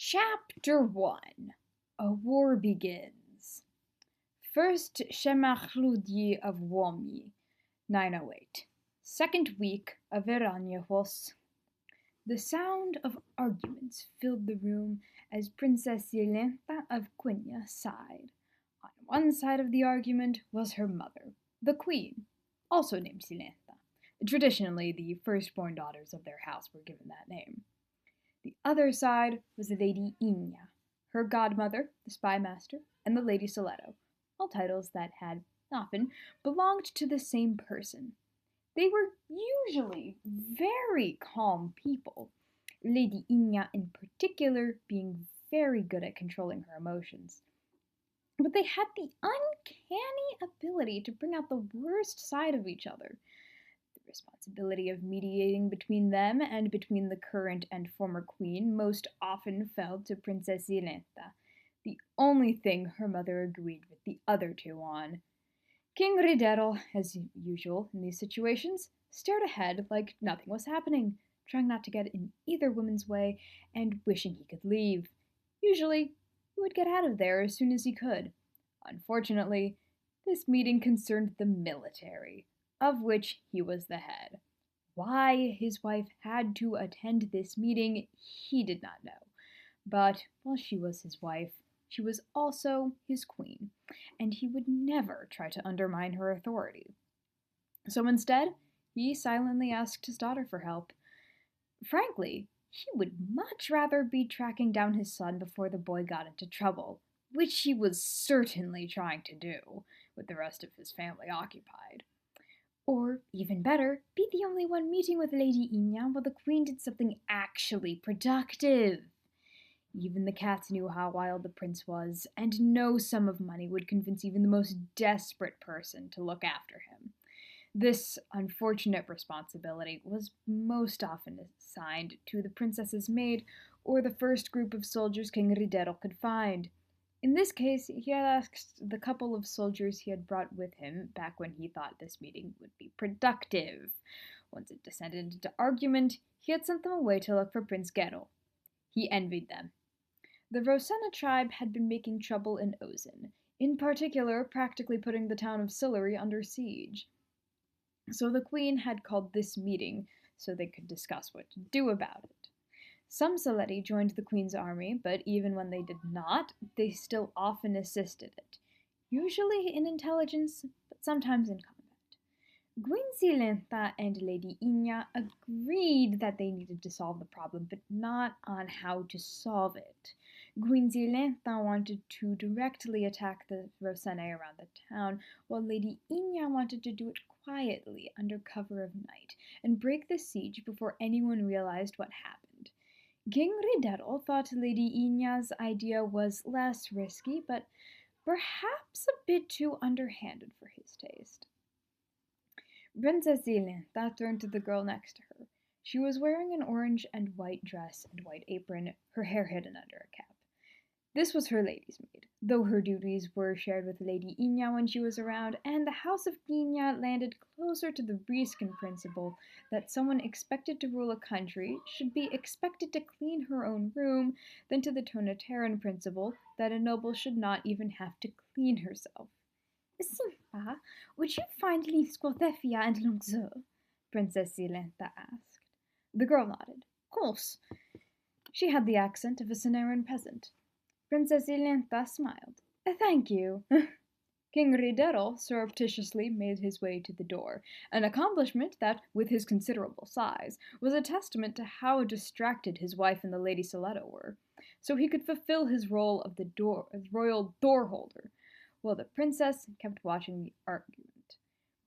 Chapter 1. A war begins. First Shemachludi of Womi, 908. Second week of Eranyahos. The sound of arguments filled the room as Princess Silenda of Quinia sighed. On one side of the argument was her mother, the queen, also named Silenda. Traditionally, the firstborn daughters of their house were given that name. The other side was Lady Quinia, her godmother, the spy master, and the Lady Soledo, all titles that had often belonged to the same person. They were usually very calm people, Lady Quinia in particular being very good at controlling her emotions. But they had the uncanny ability to bring out the worst side of each other. The responsibility of mediating between them and between the current and former queen most often fell to Princess Silenda, the only thing her mother agreed with the other two on. King Ridero, as usual in these situations, stared ahead like nothing was happening, trying not to get in either woman's way and wishing he could leave. Usually, he would get out of there as soon as he could. Unfortunately, this meeting concerned the military, of which he was the head. Why his wife had to attend this meeting, he did not know. But while she was his wife, she was also his queen, and he would never try to undermine her authority. So instead, he silently asked his daughter for help. Frankly, he would much rather be tracking down his son before the boy got into trouble, which he was certainly trying to do, with the rest of his family occupied. Or, even better, be the only one meeting with Lady Quinia while the queen did something actually productive. Even the cats knew how wild the prince was, and no sum of money would convince even the most desperate person to look after him. This unfortunate responsibility was most often assigned to the princess's maid or the first group of soldiers King Ridero could find. In this case, he had asked the couple of soldiers he had brought with him back when he thought this meeting would be productive. Once it descended into argument, he had sent them away to look for Prince Gero. He envied them. The Rosenna tribe had been making trouble in Ozin, in particular practically putting the town of Sillery under siege. So the queen had called this meeting so they could discuss what to do about it. Some Soleti joined the queen's army, but even when they did not, they still often assisted it, usually in intelligence, but sometimes in combat. Queen Silenda and Lady Quinia agreed that they needed to solve the problem, but not on how to solve it. Queen Silenda wanted to directly attack the Rosenna around the town, while Lady Quinia wanted to do it quietly under cover of night and break the siege before anyone realized what happened. King Ridero thought Lady Quienia's idea was less risky, but perhaps a bit too underhanded for his taste. Princess Silenda turned to the girl next to her. She was wearing an orange and white dress and white apron, her hair hidden under a cap. This was her lady's maid, though her duties were shared with Lady Quinia when she was around, and the House of Quinia landed closer to the Riskan principle that someone expected to rule a country should be expected to clean her own room than to the Tonateran principle that a noble should not even have to clean herself. Simpa, would you find Linscothefia and Lungzu? Princess Silenda asked. The girl nodded. Course. She had the accent of a Sonoran peasant. Princess Silenda smiled. Thank you. King Ridero surreptitiously made his way to the door, an accomplishment that, with his considerable size, was a testament to how distracted his wife and the Lady Soledo were, so he could fulfill his role of the royal doorholder, while the princess kept watching the argument.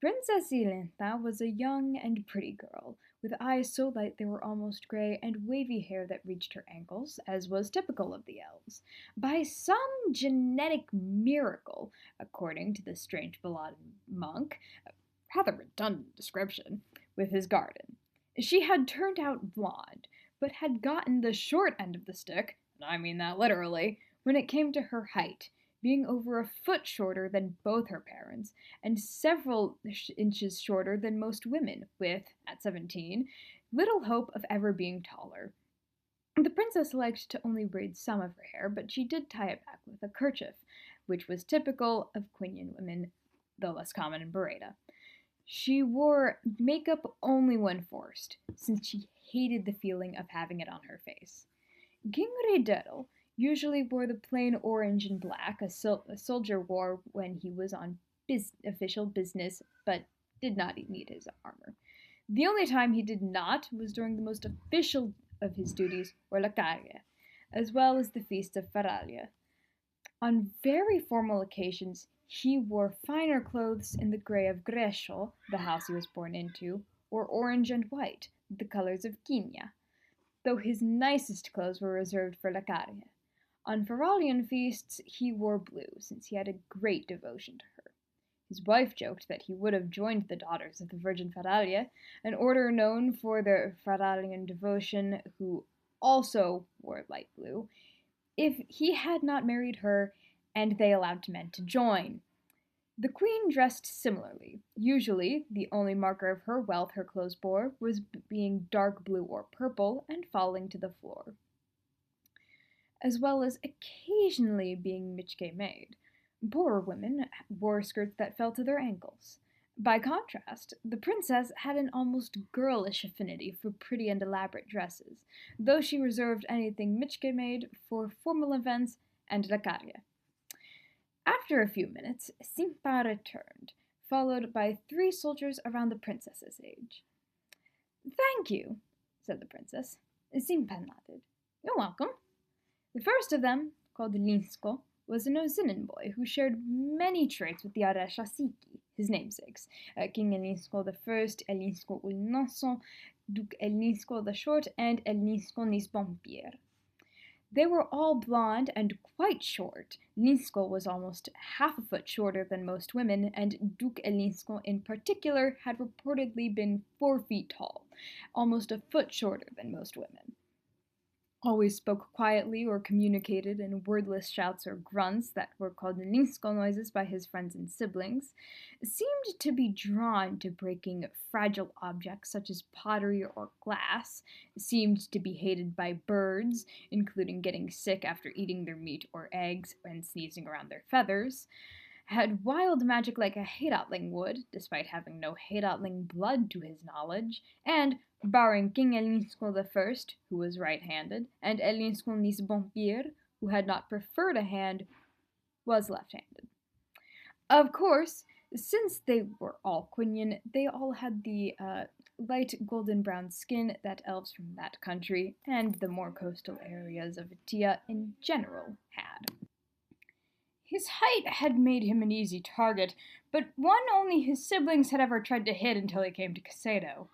Princess Silenda was a young and pretty girl, with eyes so light they were almost gray and wavy hair that reached her ankles, as was typical of the elves. By some genetic miracle, according to the strange Baladin monk, a rather redundant description, with his garden, she had turned out blonde, but had gotten the short end of the stick, and I mean that literally, when it came to her height, being over a foot shorter than both her parents, and several inches shorter than most women, with, at 17, little hope of ever being taller. The princess liked to only braid some of her hair, but she did tie it back with a kerchief, which was typical of Quinian women, though less common in Beretta. She wore makeup only when forced, since she hated the feeling of having it on her face. King Riddle usually wore the plain orange and black a soldier wore when he was on official business, but did not need his armor. The only time he did not was during the most official of his duties, or la carga, as well as the feast of Feralia. On very formal occasions, he wore finer clothes in the gray of Grescio, the house he was born into, or orange and white, the colors of Quinia, though his nicest clothes were reserved for la carga. On Feralian feasts, he wore blue, since he had a great devotion to her. His wife joked that he would have joined the Daughters of the Virgin Feralia, an order known for their Feralian devotion, who also wore light blue, if he had not married her and they allowed men to join. The queen dressed similarly. Usually, the only marker of her wealth her clothes bore was being dark blue or purple and falling to the floor, as well as occasionally being Michke made. Poorer women wore skirts that fell to their ankles. By contrast, the princess had an almost girlish affinity for pretty and elaborate dresses, though she reserved anything Michke made for formal events and la carga. After a few minutes, Simpa returned, followed by 3 soldiers around the princess's age. "Thank you," said the princess. Simpa nodded. "You're welcome." The first of them, called Elinsco, was an Ozinin boy who shared many traits with the Jarissa, his namesakes, King Elinsco I, Elinsco Ulnoso, Duke Elinsco the Short, and Elinsco nis Bombir. They were all blonde and quite short. Elinsco was almost half a foot shorter than most women, and Duke Elinsco in particular had reportedly been 4 feet tall, almost a foot shorter than most women. Always spoke quietly or communicated in wordless shouts or grunts that were called Elinsco noises by his friends and siblings, seemed to be drawn to breaking fragile objects such as pottery or glass, seemed to be hated by birds, including getting sick after eating their meat or eggs and sneezing around their feathers, had wild magic like a Heidatling would, despite having no Heidatling blood to his knowledge, and, barring King Elinsco I, who was right-handed, and Elinsco nis Bombir, who had not preferred a hand, was left-handed. Of course, since they were all Quinian, they all had the light golden-brown skin that elves from that country, and the more coastal areas of Atia in general, had. His height had made him an easy target, but one only his siblings had ever tried to hit until he came to Soledo.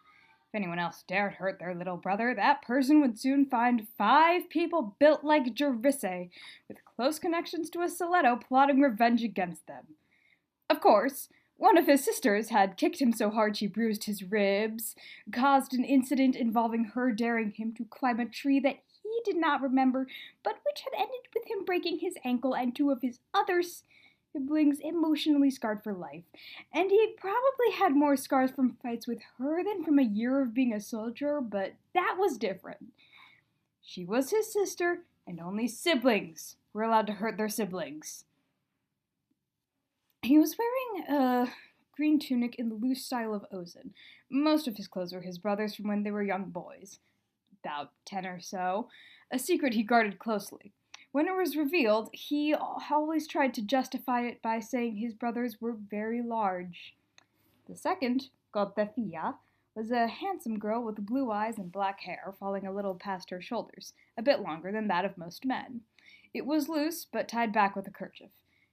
If anyone else dared hurt their little brother, that person would soon find 5 people built like Jarisse, with close connections to a Soledo plotting revenge against them. Of course, one of his sisters had kicked him so hard she bruised his ribs, caused an incident involving her daring him to climb a tree that he did not remember, but which had ended with him breaking his ankle and 2 of his other siblings emotionally scarred for life. And he probably had more scars from fights with her than from a year of being a soldier, but that was different. She was his sister, and only siblings were allowed to hurt their siblings. He was wearing a green tunic in the loose style of Ozin. Most of his clothes were his brother's from when they were young boys, about 10 or so, a secret he guarded closely. When it was revealed, he always tried to justify it by saying his brothers were very large. The second, called Thefia, was a handsome girl with blue eyes and black hair falling a little past her shoulders, a bit longer than that of most men. It was loose, but tied back with a kerchief.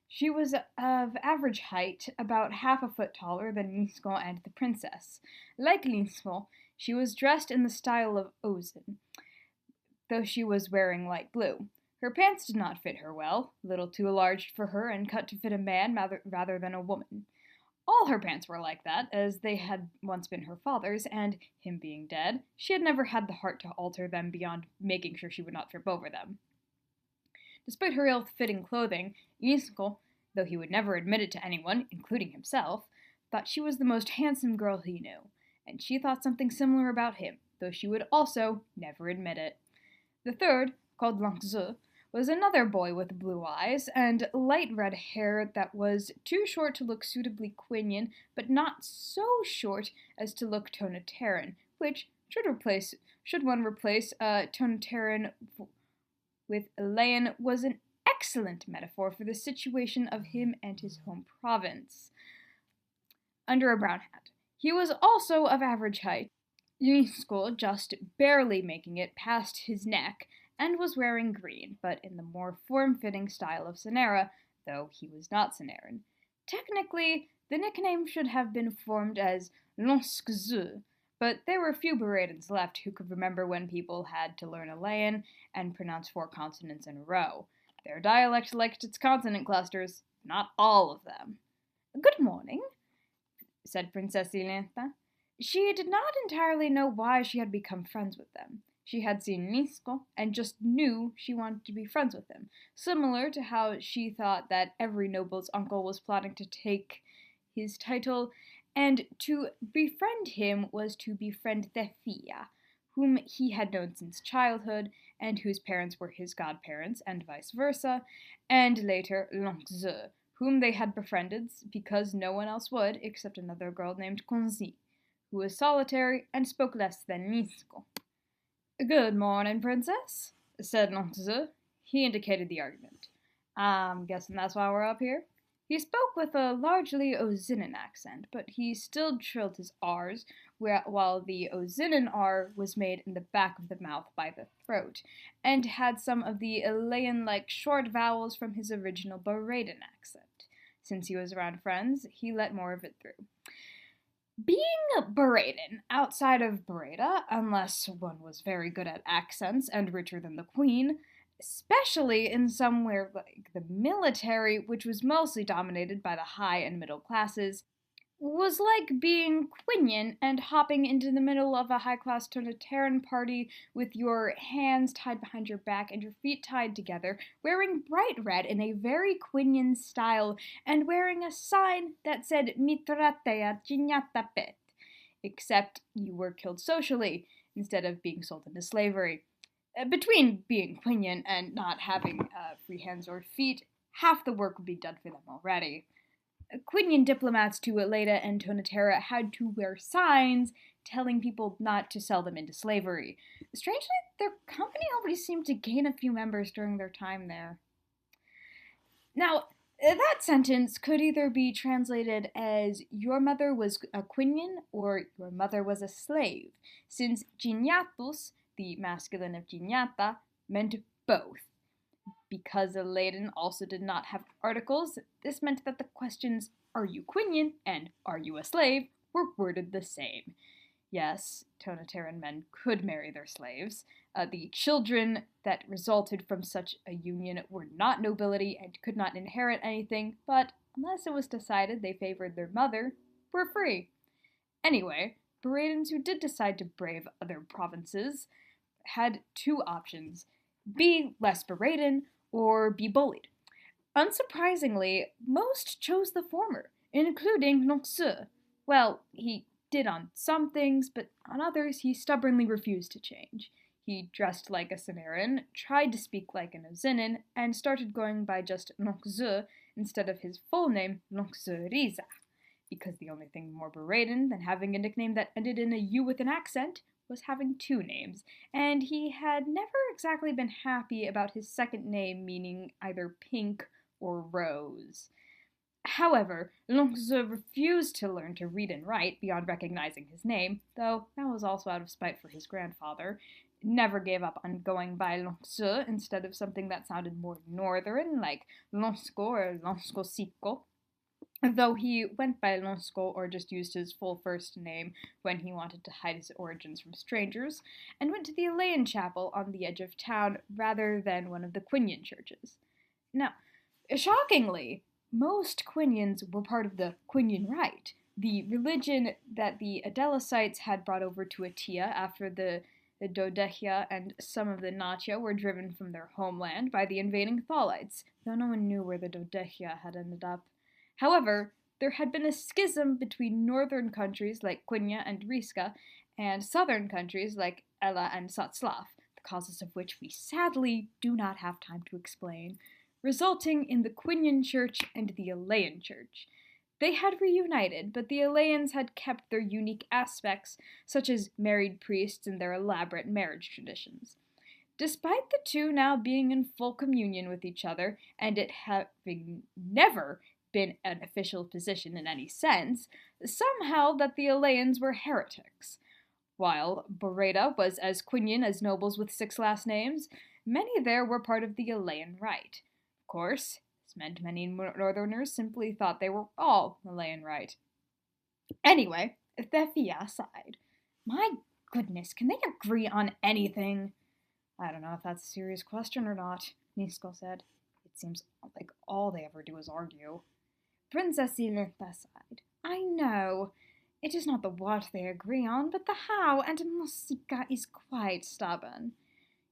She was of average height, about half a foot taller than Elinsco and the princess. Like Elinsco, she was dressed in the style of Ozin, though she was wearing light blue. Her pants did not fit her well, a little too large for her and cut to fit a man rather than a woman. All her pants were like that, as they had once been her father's, and, him being dead, she had never had the heart to alter them beyond making sure she would not trip over them. Despite her ill-fitting clothing, Elinsco, though he would never admit it to anyone, including himself, thought she was the most handsome girl he knew, and she thought something similar about him, though she would also never admit it. The third, called Lanceux, was another boy with blue eyes and light red hair that was too short to look suitably Quinian, but not so short as to look Tonateran, which should one replace Tonateran with Elaine was an excellent metaphor for the situation of him and his home province. Under a brown hat. He was also of average height, Elinsco just barely making it past his neck, and was wearing green, but in the more form-fitting style of Sonera, though he was not Soneran. Technically, the nickname should have been formed as L'Onsquezeux, but there were few Beradans left who could remember when people had to learn Alayan and pronounce 4 consonants in a row. Their dialect liked its consonant clusters, not all of them. "Good morning," said Princess Silenda. She did not entirely know why she had become friends with them. She had seen Nisco and just knew she wanted to be friends with him, similar to how she thought that every noble's uncle was plotting to take his title, and to befriend him was to befriend Thefia, whom he had known since childhood, and whose parents were his godparents, and vice versa, and later Lanceux, whom they had befriended because no one else would except another girl named Conzi, who was solitary and spoke less than Nisco. "Good morning, Princess," said Lanceux. He indicated the argument. "I'm guessing that's why we're up here." He spoke with a largely Ozinin accent, but he still trilled his R's, while the Ozinin R was made in the back of the mouth by the throat, and had some of the Elayan-like short vowels from his original Beredan accent. Since he was around friends, he let more of it through. Being Beredan outside of Bereda, unless one was very good at accents and richer than the Queen, especially in somewhere like the military, which was mostly dominated by the high and middle classes, was like being Quinian and hopping into the middle of a high-class Tonateran party with your hands tied behind your back and your feet tied together, wearing bright red in a very Quinian style, and wearing a sign that said Mitratea Gignatapet, except you were killed socially instead of being sold into slavery. Between being Quinian and not having free hands or feet, half the work would be done for them already. Quinian diplomats to Leda and Tonatera had to wear signs telling people not to sell them into slavery. Strangely, their company always seemed to gain a few members during their time there. Now, that sentence could either be translated as your mother was a Quinian or your mother was a slave, since Gignatus, the masculine of Gignata, meant both. Because Aladdin also did not have articles, this meant that the questions, "Are you Quinian?" and "Are you a slave?" were worded the same. Yes, Tonateran men could marry their slaves. The children that resulted from such a union were not nobility and could not inherit anything, but unless it was decided they favored their mother, were free. Anyway, Beradans who did decide to brave other provinces had 2 options: be less Beradan or be bullied. Unsurprisingly, most chose the former, including Lanceux. Well, he did on some things, but on others he stubbornly refused to change. He dressed like a Soneran, tried to speak like an Ozinin, and started going by just Lanceux instead of his full name, Lanceux, because the only thing more Beradan than having a nickname that ended in a U with an accent was having 2 names, and he had never exactly been happy about his second name meaning either pink or rose. However, Lanceux refused to learn to read and write beyond recognizing his name, though that was also out of spite for his grandfather. Never gave up on going by Lanceux instead of something that sounded more northern, like Lansco or Lanscosico, though he went by Elinsco or just used his full first name when he wanted to hide his origins from strangers, and went to the Elaine chapel on the edge of town rather than one of the Quinian churches. Now, shockingly, most Quinians were part of the Quinian Rite, the religion that the Adelicites had brought over to Atia after the Dodechia and some of the Natia were driven from their homeland by the invading Thalites, though no one knew where the Dodechia had ended up. However, there had been a schism between northern countries like Quinia and Riska and southern countries like Ela and Satslav causes of which we sadly do not have time to explain, resulting in the Quinian Church and the Elean Church. They had reunited, but the Eleans had kept their unique aspects, such as married priests and their elaborate marriage traditions. Despite the two now being in full communion with each other, and it having never been an official position in any sense, some held that the Eleans were heretics. While Boreda was as Quinian as nobles with 6 last names, many there were part of the Elean Rite. Of course, this meant many northerners simply thought they were all Elean Rite. Anyway, Thefia aside, my goodness, can they agree on anything? I don't know if that's a serious question or not, Nisco said. It seems like all they ever do is argue. Princess Silenda sighed. I know. It is not the what they agree on, but the how, and Musika is quite stubborn.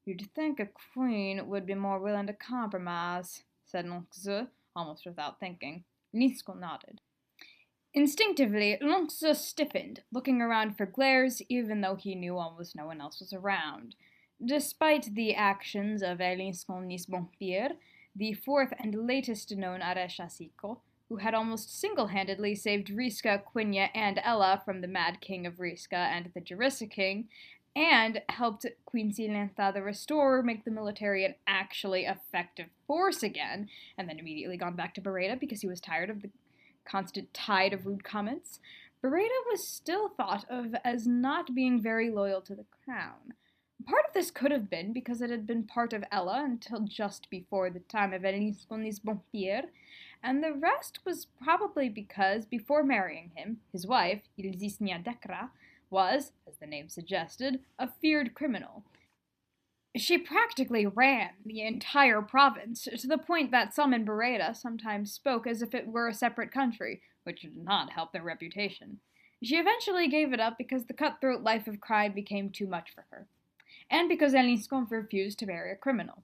You'd think a queen would be more willing to compromise, said Lonxu, almost without thinking. Nisco nodded. Instinctively, Lonxu stiffened, looking around for glares, even though he knew almost no one else was around. Despite the actions of Elinsco Bombir, the 4th and latest known Jarissa King, who had almost single-handedly saved Riska, Quinia, and Ella from the Mad King of Riska and the Jarissa King, and helped Queen Silenda the Restorer make the military an actually effective force again, and then immediately gone back to Boreda because he was tired of the constant tide of rude comments, Boreda was still thought of as not being very loyal to the crown. Part of this could have been because it had been part of Ella until just before the time of Elinsco Bombir, and the rest was probably because, before marrying him, his wife, Ilzisnia Dekra, was, as the name suggested, a feared criminal. She practically ran the entire province, to the point that some in Boreda sometimes spoke as if it were a separate country, which did not help their reputation. She eventually gave it up because the cutthroat life of crime became too much for her, and because Elinsco refused to marry a criminal.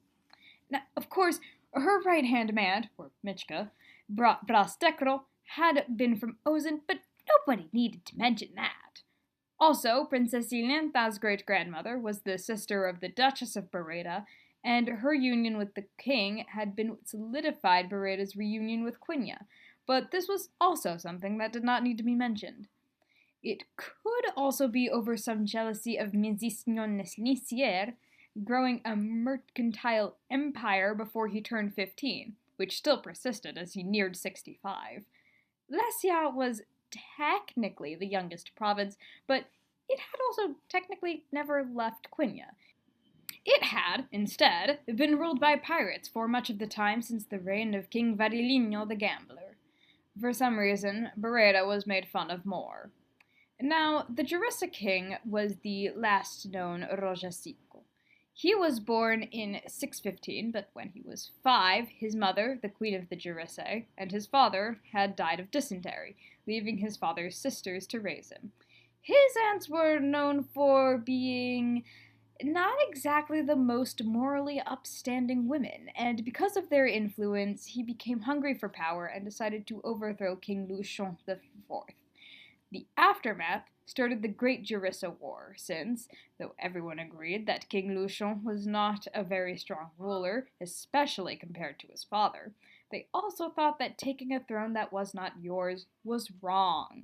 Now, of course, her right-hand man, or Michka, Bras Dekro, had been from Ozen, but nobody needed to mention that. Also, Princess Silenda's great-grandmother was the sister of the Duchess of Boreda, and her union with the king had been solidified Boreda's reunion with Quinia, but this was also something that did not need to be mentioned. It could also be over some jealousy of Mizisnon Nesnicier growing a mercantile empire before he turned 15, which still persisted as he neared 65. Lesia was technically the youngest province, but it had also technically never left Quinia. It had, instead, been ruled by pirates for much of the time since the reign of King Varilino the Gambler. For some reason, Boreda was made fun of more. Now, the Jarissa King was the last known Rojasico. He was born in 615, but when he was 5, his mother, the Queen of the Jarisse, and his father had died of dysentery, leaving his father's sisters to raise him. His aunts were known for being not exactly the most morally upstanding women, and because of their influence, he became hungry for power and decided to overthrow King Luchon IV. The aftermath started the Great Jarissa War, since, though everyone agreed that King Luchon was not a very strong ruler, especially compared to his father, they also thought that taking a throne that was not yours was wrong.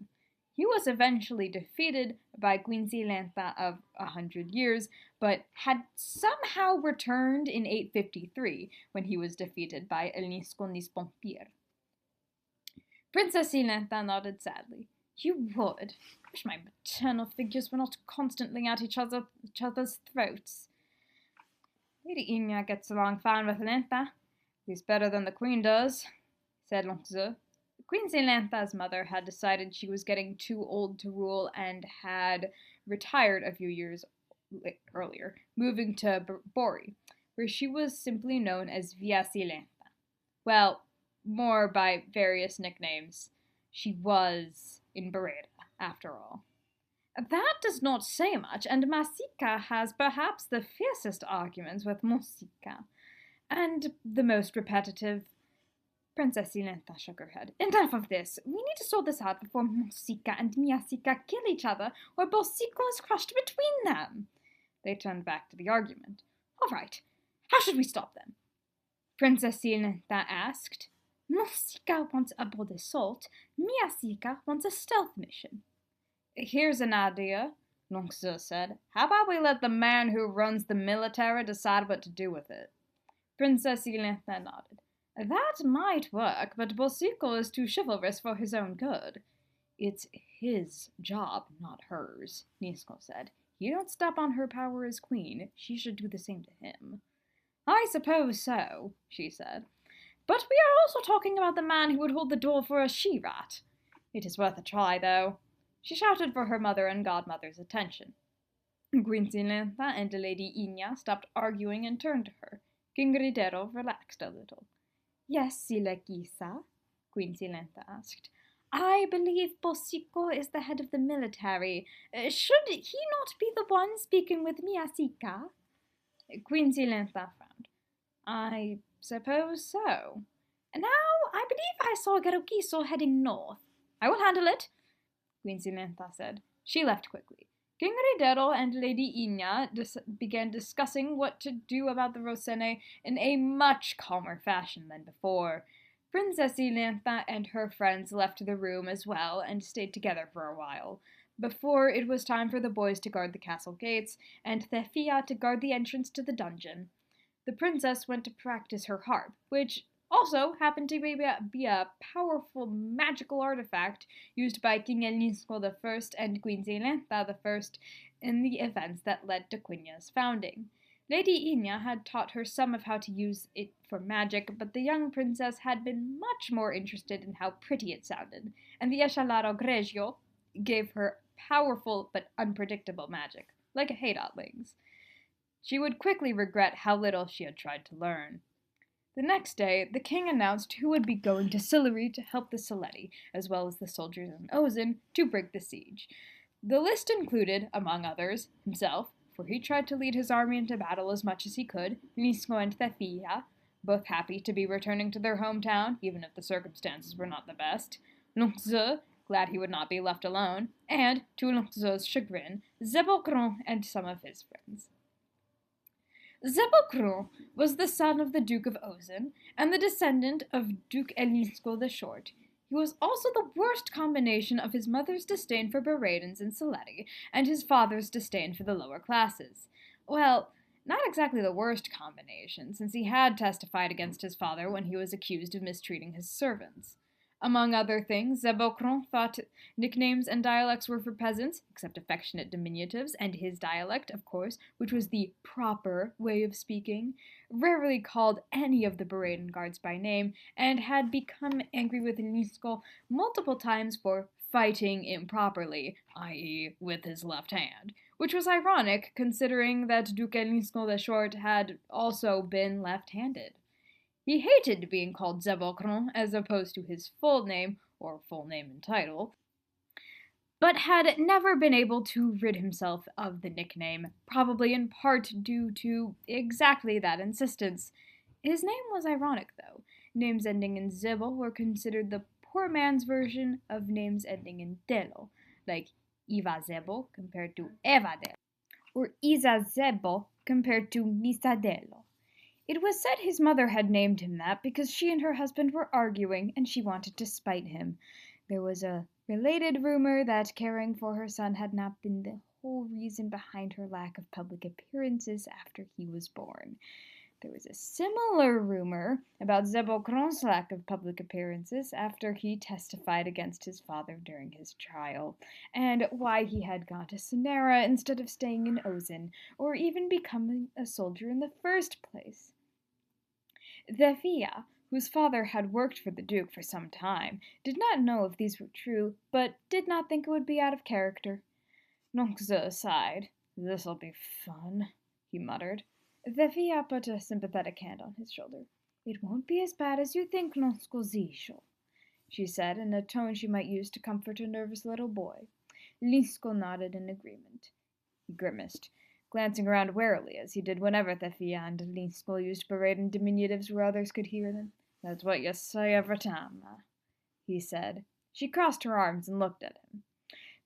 He was eventually defeated by Queen Silenda of 100 Years, but had somehow returned in 853, when he was defeated by Elinsco Bombir. Princess Silenda nodded sadly. You would. I wish my maternal figures were not constantly at each other's throats. Lady Quinia gets along fine with Silenda, at least better than the Queen does, said Lonxu. Queen Silenda's mother had decided she was getting too old to rule and had retired a few years earlier, moving to Bori, where she was simply known as Via Silenda. Well, more by various nicknames. She was in Boreda, after all. That does not say much, and Masika has perhaps the fiercest arguments with Musika, and the most repetitive. Princess Silenda shook her head. Enough of this. We need to sort this out before Musika and Miasika kill each other, or Bosiko is crushed between them. They turned back to the argument. All right, how should we stop them? Princess Silenda asked. Musika wants a bold assault, Miasika wants a stealth mission. Here's an idea, Nongzi said. How about we let the man who runs the military decide what to do with it? Princess Silenda nodded. That might work, but Bosiko is too chivalrous for his own good. It's his job, not hers, Nisco said. You don't step on her power as queen. She should do the same to him. I suppose so, she said. But we are also talking about the man who would hold the door for a she-rat. It is worth a try, though. She shouted for her mother and godmother's attention. Queen Silenda and Lady Quinia stopped arguing and turned to her. King Ridero relaxed a little. Yes, Silekisa? Queen Silenda asked. I believe Bosiko is the head of the military. Should he not be the one speaking with Miasika? Queen Silenda frowned. I suppose so. Now, I believe I saw Garukiso heading north. I will handle it, Queen Silenda said. She left quickly. King Ridero and Lady Quinia began discussing what to do about the Rosene in a much calmer fashion than before. Princess Silenda and her friends left the room as well and stayed together for a while, before it was time for the boys to guard the castle gates and Thefia to guard the entrance to the dungeon. The princess went to practice her harp, which also happened to be a powerful magical artifact used by King Elinsco I and Queen Silenda I in the events that led to Quinia's founding. Lady Quinia had taught her some of how to use it for magic, but the young princess had been much more interested in how pretty it sounded, and the Eshalaro Gregio gave her powerful but unpredictable magic, like a Haydotling's. She would quickly regret how little she had tried to learn. The next day, the king announced who would be going to Sillery to help the Soledo, as well as the soldiers in Ozen, to break the siege. The list included, among others, himself, for he tried to lead his army into battle as much as he could, Nisco and Thefia, both happy to be returning to their hometown, even if the circumstances were not the best, Nongzi, glad he would not be left alone, and, to Nongzi's chagrin, Zebocron and some of his friends. Zebocron was the son of the Duke of Ozen and the descendant of Duke Elinsco the Short. He was also the worst combination of his mother's disdain for Beradens and Soledo and his father's disdain for the lower classes. Well, not exactly the worst combination, since he had testified against his father when he was accused of mistreating his servants. Among other things, Zebocron thought nicknames and dialects were for peasants, except affectionate diminutives, and his dialect, of course, which was the proper way of speaking, rarely called any of the Beraden guards by name, and had become angry with Elinsco multiple times for fighting improperly, i.e. with his left hand, which was ironic considering that Duke Elinsco the Short had also been left-handed. He hated being called Zebocron as opposed to his full name, or full name and title, but had never been able to rid himself of the nickname, probably in part due to exactly that insistence. His name was ironic, though. Names ending in Zebo were considered the poor man's version of names ending in Delo, like Iva Zebo compared to Eva Delo, or Isa Zebo compared to Misadelo. It was said his mother had named him that because she and her husband were arguing and she wanted to spite him. There was a related rumor that caring for her son had not been the whole reason behind her lack of public appearances after he was born. There was a similar rumor about Zebocron's lack of public appearances after he testified against his father during his trial, and why he had gone to Sonera instead of staying in Ozen, or even becoming a soldier in the first place. Thefia, whose father had worked for the Duke for some time, did not know if these were true, but did not think it would be out of character. Nongzi sighed. "This'll be fun," he muttered. Thefia put a sympathetic hand on his shoulder. "It won't be as bad as you think, Nonscozisho," she said, in a tone she might use to comfort a nervous little boy. Linsco nodded in agreement. He grimaced, glancing around warily, as he did whenever Thefia and Linsco used Beraden diminutives where others could hear them. "That's what you say every time," he said. She crossed her arms and looked at him.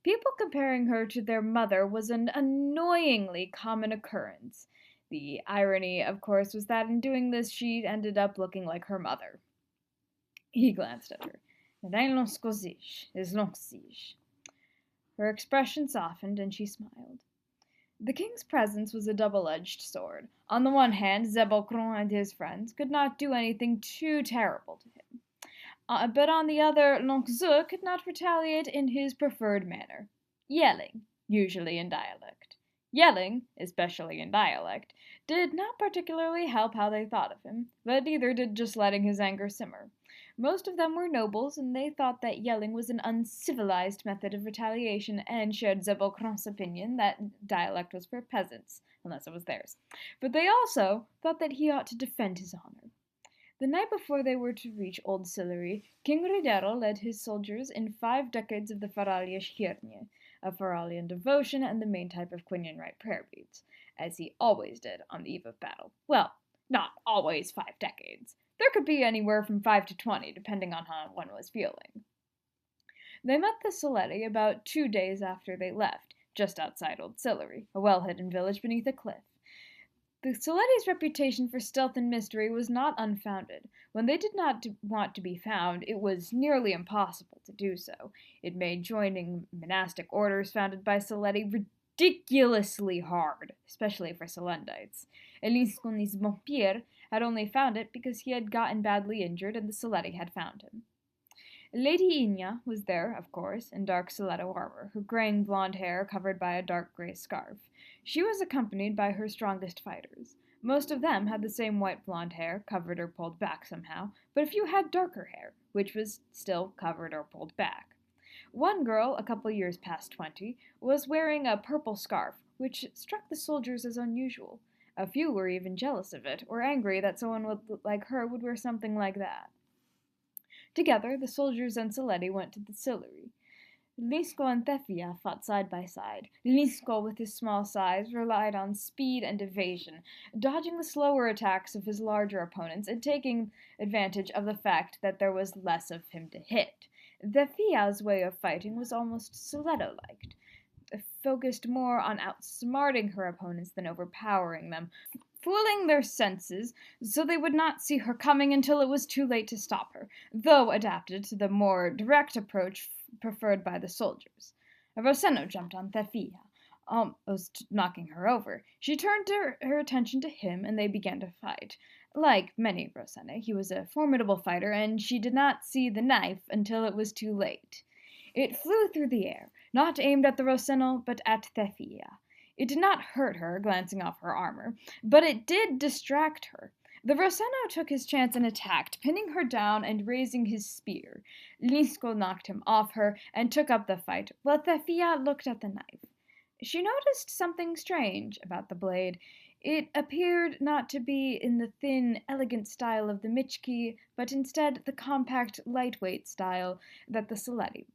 People comparing her to their mother was an annoyingly common occurrence. The irony, of course, was that in doing this she ended up looking like her mother. He glanced at her. Her expression softened, and she smiled. The king's presence was a double-edged sword. On the one hand, Zebocron and his friends could not do anything too terrible to him. But on the other, Longuezeux could not retaliate in his preferred manner, yelling, usually in dialect. Yelling, especially in dialect, did not particularly help how they thought of him, but neither did just letting his anger simmer. Most of them were nobles, and they thought that yelling was an uncivilized method of retaliation, and shared Zebocron's opinion that dialect was for peasants, unless it was theirs. But they also thought that he ought to defend his honor. The night before they were to reach Old Sillery, King Ridero led his soldiers in 5 decades of the Faralia Shkirnie, a Faralian devotion and the main type of Quinian Rite prayer beads, as he always did on the eve of battle. Well, not always 5 decades. There could be anywhere from 5 to 20, depending on how one was feeling. They met the Soledo about 2 days after they left, just outside Old Sillery, a well-hidden village beneath a cliff. The Soledo's reputation for stealth and mystery was not unfounded. When they did not want to be found, it was nearly impossible to do so. It made joining monastic orders founded by Soledo ridiculously hard, especially for Solendites. Elinsco's Bombir had only found it because he had gotten badly injured and the Soledo had found him. Lady Quinia was there, of course, in dark Soledo armor, her graying blonde hair covered by a dark gray scarf. She was accompanied by her strongest fighters. Most of them had the same white blonde hair, covered or pulled back somehow, but a few had darker hair, which was still covered or pulled back. One girl, a couple years past 20, was wearing a purple scarf, which struck the soldiers as unusual. A few were even jealous of it, or angry that someone like her would wear something like that. Together, the soldiers and Soledo went to the Sillery. Elinsco and Thefia fought side by side. Elinsco, with his small size, relied on speed and evasion, dodging the slower attacks of his larger opponents and taking advantage of the fact that there was less of him to hit. Thefia's way of fighting was almost Soledo-like, focused more on outsmarting her opponents than overpowering them, fooling their senses so they would not see her coming until it was too late to stop her, though adapted to the more direct approach preferred by the soldiers. A Roseno jumped on Thefia, almost knocking her over. She turned her attention to him, and they began to fight. Like many Rosene, he was a formidable fighter, and she did not see the knife until it was too late. It flew through the air, not aimed at the Roseno, but at Thefia. It did not hurt her, glancing off her armor, but it did distract her. The Roseno took his chance and attacked, pinning her down and raising his spear. Elinsco knocked him off her and took up the fight, while Thefia looked at the knife. She noticed something strange about the blade. It appeared not to be in the thin, elegant style of the Michki, but instead the compact, lightweight style that the Soledo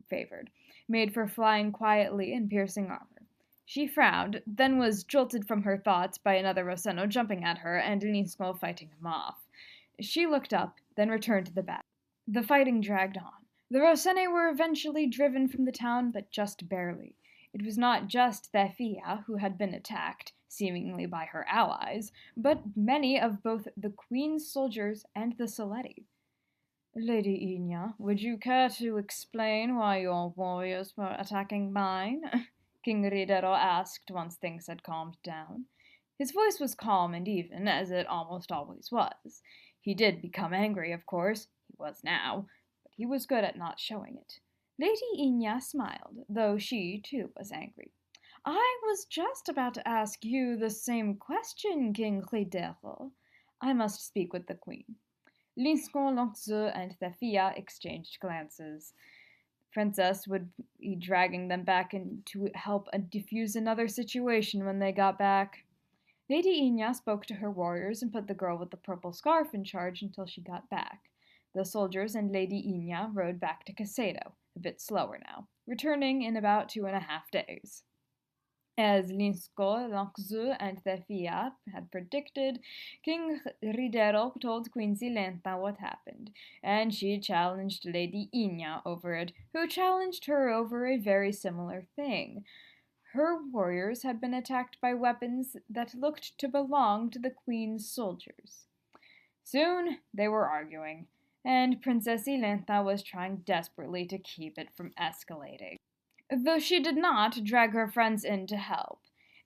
favored, made for flying quietly and piercing armor. She frowned, then was jolted from her thoughts by another Roseno jumping at her and Elinsco fighting him off. She looked up, then returned to the battle. The fighting dragged on. The Rosene were eventually driven from the town, but just barely. It was not just Thefia who had been attacked, seemingly by her allies, but many of both the Queen's soldiers and the Soledo. Lady Quinia, would you care to explain why your warriors were attacking mine? King Ridero asked once things had calmed down. His voice was calm and even, as it almost always was. He did become angry, of course. He was now, but he was good at not showing it. Lady Quinia smiled, though she, too, was angry. I was just about to ask you the same question, King Ridero. I must speak with the Queen. Elinsco, Longuezeux, and Thefia exchanged glances. Princess would be dragging them back in to help defuse another situation when they got back. Lady Quinia spoke to her warriors and put the girl with the purple scarf in charge until she got back. The soldiers and Lady Quinia rode back to Soledo, a bit slower now, returning in about 2.5 days. As Elinsco, Longuezeux, and Thefia had predicted, King Ridero told Queen Silenda what happened, and she challenged Lady Quinia over it, who challenged her over a very similar thing. her warriors had been attacked by weapons that looked to belong to the Queen's soldiers. Soon they were arguing, and Princess Silenda was trying desperately to keep it from escalating. Though she did not drag her friends in to help.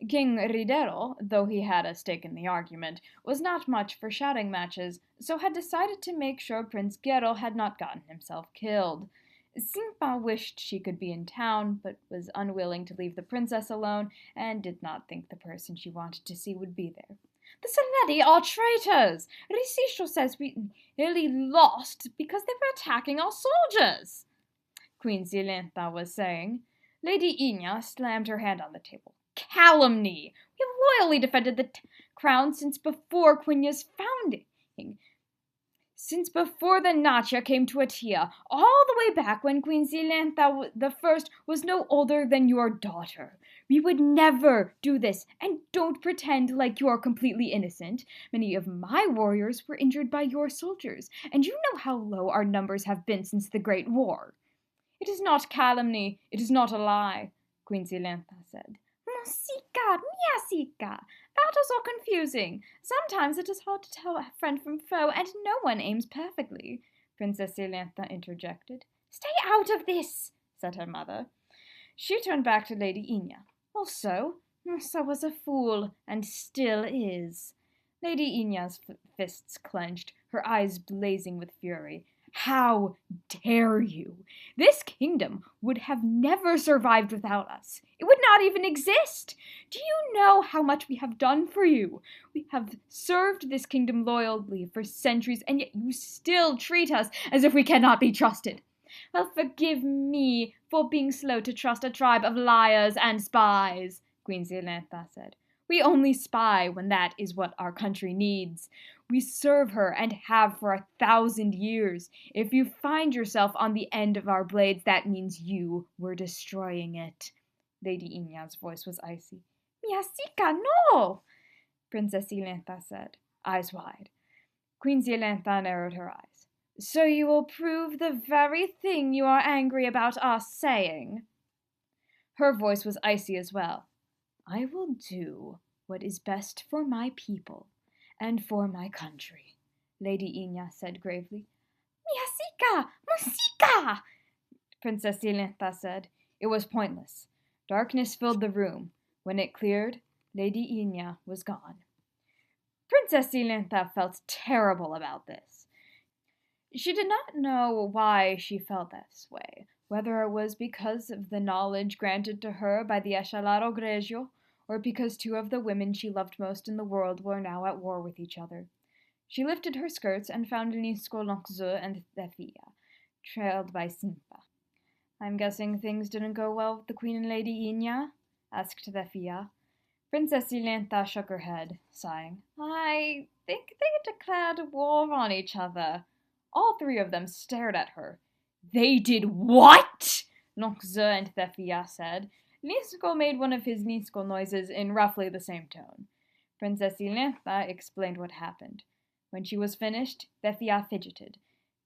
King Ridero, though he had a stake in the argument, was not much for shouting matches, so had decided to make sure Prince Gero had not gotten himself killed. Simpa wished she could be in town, but was unwilling to leave the princess alone, and did not think the person she wanted to see would be there. The Soledo are traitors! Risisho says we nearly lost because they were attacking our soldiers, Queen Silenda was saying. Lady Quinia slammed her hand on the table. Calumny! We have loyally defended the crown since before Quinia's founding. Since before the Nacha came to Atia, all the way back when Queen Silenda the First was no older than your daughter. We would never do this, and don't pretend like you are completely innocent. Many of my warriors were injured by your soldiers, and you know how low our numbers have been since the Great War. It is not calumny, it is not a lie, Queen Silenda said. Musika, miasika. Battles are confusing. Sometimes it is hard to tell a friend from foe, and no one aims perfectly, Princess Silenda interjected. Stay out of this, said her mother. She turned back to Lady Quinia. Also, Musa was a fool, and still is. Lady Inia's fists clenched, her eyes blazing with fury. How dare you? This kingdom would have never survived without us. It would not even exist. Do you know how much we have done for you? We have served this kingdom loyally for centuries, and yet you still treat us as if we cannot be trusted. Well, forgive me for being slow to trust a tribe of liars and spies, Queen Silenda said. We only spy when that is what our country needs. We serve her and have for 1,000 years. If you find yourself on the end of our blades, that means you were destroying it. Lady Quiña's voice was icy. Miasika, no! Princess Silenda said, eyes wide. Queen Silenda narrowed her eyes. So you will prove the very thing you are angry about us saying? Her voice was icy as well. I will do what is best for my people and for my country, Lady Quinia said gravely. Miasika! Musika! Princess Silenda said. It was pointless. Darkness filled the room. When it cleared, Lady Quinia was gone. Princess Silenda felt terrible about this. She did not know why she felt this way, whether it was because of the knowledge granted to her by the Escalado Greggio, or because two of the women she loved most in the world were now at war with each other. She lifted her skirts and found Elinsco, Lonxeux, and Thefia, trailed by Simpa. I'm guessing things didn't go well with the Queen and Lady Quinia? Asked Thefia. Princess Silenda shook her head, sighing. I think they declared war on each other. All three of them stared at her. They did what? Lonxeux and Thefia said. Elinsco made one of his Elinsco noises in roughly the same tone. Princess Silenda explained what happened. When she was finished, Thefia fidgeted,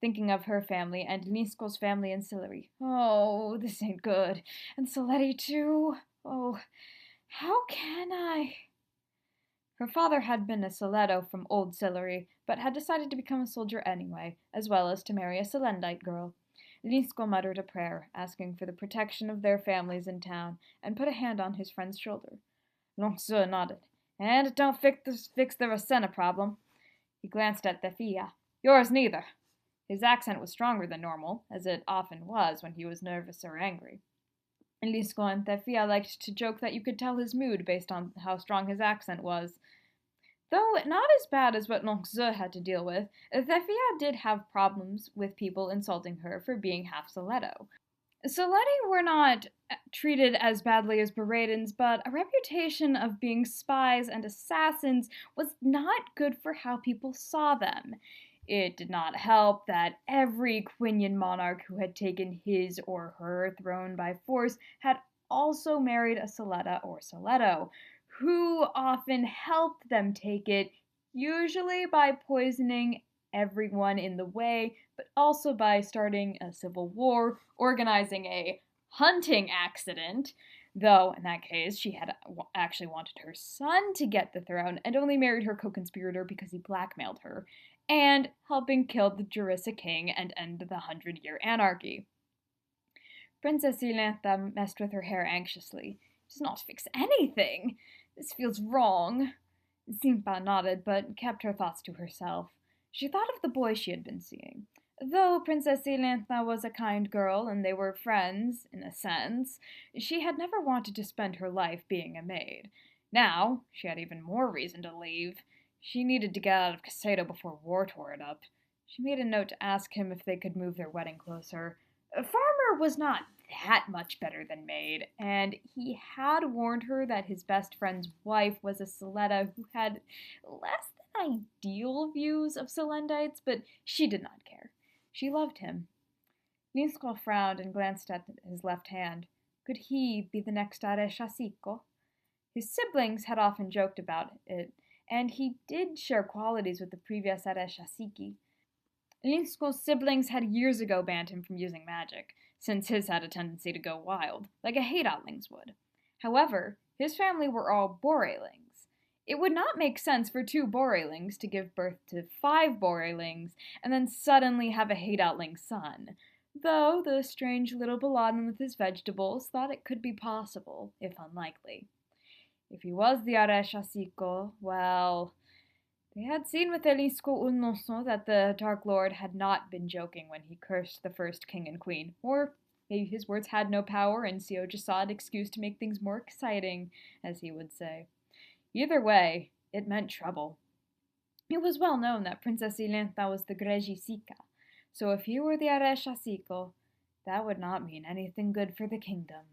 thinking of her family and Elinsco's family in Sillery. Oh, this ain't good. And Soledo too? Oh, how can I? Her father had been a Soledo from Old Sillery, but had decided to become a soldier anyway, as well as to marry a Solendite girl. Elinsco muttered a prayer, asking for the protection of their families in town, and put a hand on his friend's shoulder. Lonxeux nodded. And it don't fix the Rasenna problem. He glanced at Thefia. Yours neither. His accent was stronger than normal, as it often was when he was nervous or angry. Elinsco and Thefia liked to joke that you could tell his mood based on how strong his accent was. Though not as bad as what Lonxeux had to deal with, Thefia did have problems with people insulting her for being half Soledo. Soledo were not treated as badly as Beradans, but a reputation of being spies and assassins was not good for how people saw them. It did not help that every Quinian monarch who had taken his or her throne by force had also married a Soleda or Soledo, who often helped them take it, usually by poisoning everyone in the way, but also by starting a civil war, organizing a hunting accident, though in that case she had actually wanted her son to get the throne and only married her co-conspirator because he blackmailed her, and helping kill the Jarissa King and end the 100-Year Anarchy. Princess Silenda messed with her hair anxiously. It does not fix anything. This feels wrong. Simpa nodded, but kept her thoughts to herself. She thought of the boy she had been seeing. Though Princess Silenda was a kind girl and they were friends, in a sense, she had never wanted to spend her life being a maid. Now, she had even more reason to leave. She needed to get out of Soledo before war tore it up. She made a note to ask him if they could move their wedding closer. Farmer was not that much better than maid, and he had warned her that his best friend's wife was a Soledo who had less than ideal views of Solendites, but she did not care. She loved him. Elinsco frowned and glanced at his left hand. Could he be the next Jarissa? His siblings had often joked about it, and he did share qualities with the previous Jarissa. Elinsco's siblings had years ago banned him from using magic, since his had a tendency to go wild, like a Heidatling's would. However, his family were all Borelings. It would not make sense for 2 Borelings to give birth to 5 Borelings and then suddenly have a Heidatling son, though the strange little Baladin with his vegetables thought it could be possible, if unlikely. If he was the Jarissa, well, they had seen with Elinsco Ulnoso that the Dark Lord had not been joking when he cursed the first king and queen, or maybe his words had no power and Sio just saw an excuse to make things more exciting, as he would say. Either way, it meant trouble. It was well known that Princess Silenda was the Grejisica, so if he were the Jarissa, that would not mean anything good for the kingdom.